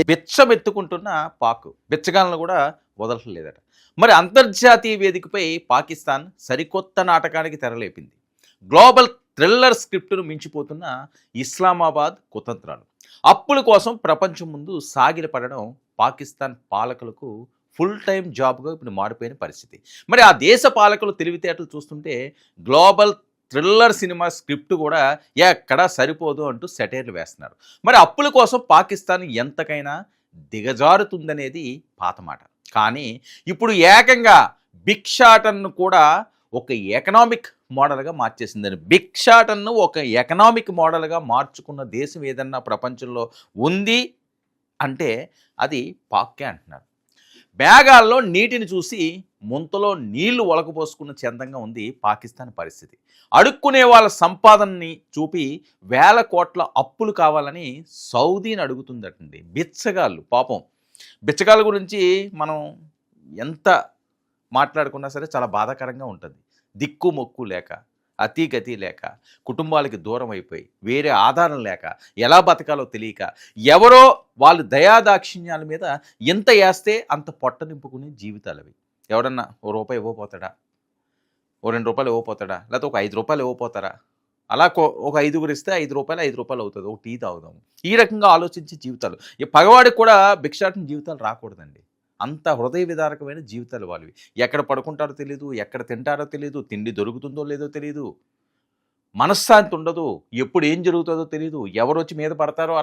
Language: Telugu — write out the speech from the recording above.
బిచ్చమెత్తుకుంటున్న పాక్ బిచ్చగాలను కూడా వదలట్లేదట. మరి అంతర్జాతీయ వేదికపై పాకిస్తాన్ సరికొత్త నాటకానికి తెరలేపింది. గ్లోబల్ థ్రిల్లర్ స్క్రిప్టును మించిపోతున్న ఇస్లామాబాద్ కుతంత్రాలు. అప్పుల కోసం ప్రపంచం ముందు సాగిలపడడం పాకిస్తాన్ పాలకులకు ఫుల్ టైం జాబ్గా ఇప్పుడు మారిపోయిన పరిస్థితి. మరి ఆ దేశ పాలకులు తెలివితేటలు చూస్తుంటే గ్లోబల్ థ్రిల్లర్ సినిమా స్క్రిప్ట్ కూడా ఎక్కడా సరిపోదు అంటూ సెటైర్లు వేస్తున్నారు. మరి అప్పుల కోసం పాకిస్తాన్ ఎంతకైనా దిగజారుతుందనేది పాత మాట. కానీ ఇప్పుడు ఏకంగా భిక్షాటన్ను కూడా ఒక ఎకనామిక్ మోడల్గా మార్చేసిందని. భిక్షాటన్ను ఒక ఎకనామిక్ మోడల్గా మార్చుకున్న దేశం ఏదన్నా ప్రపంచంలో ఉంది అంటే అది పాక్కే అంటున్నారు. మేఘాల్లో నీటిని చూసి ముంతలో నీళ్లు ఒలకపోసుకున్న చందంగా ఉంది పాకిస్తాన్ పరిస్థితి. అడుక్కునే వాళ్ళ సంపాదనని చూపి వేల కోట్ల అప్పులు కావాలని సౌదీని అడుగుతుందటండి. బిచ్చగాళ్ళు పాపం. బిచ్చగాళ్ళ గురించి మనం ఎంత మాట్లాడుకున్నా సరే చాలా బాధాకరంగా ఉంటుంది. దిక్కు మొక్కు లేక, అతీగతి లేక, కుటుంబాలకి దూరం అయిపోయి, వేరే ఆధారం లేక, ఎలా బతకాలో తెలియక, ఎవరో వాళ్ళు దయాదాక్షిణ్యాల మీద ఎంత వేస్తే అంత పొట్ట నింపుకునే జీవితాలు అవి. ఎవడన్నా ఓ రూపాయి ఇవ్వపోతాడా, ఓ 2 రూపాయలు ఇవ్వపోతాడా, లేకపోతే ఒక 5 రూపాయలు ఇవ్వపోతారా? అలా ఒక 5గురు ఇస్తే 5 రూపాయలు 5 రూపాయలు అవుతుంది, ఒక టీ తాగుదాము. ఈ రకంగా ఆలోచించే జీవితాలు. ఈ పగవాడికి కూడా భిక్షాటన జీవితాలు రాకూడదండి. అంత హృదయ విదారకమైన జీవితాలు వాళ్ళవి. ఎక్కడ పడుకుంటారో తెలీదు, ఎక్కడ తింటారో తెలీదు, తిండి దొరుకుతుందో లేదో తెలీదు, మనశ్శాంతి ఉండదు, ఎప్పుడు ఏం జరుగుతుందో తెలీదు, ఎవరు వచ్చి మీద పడతారో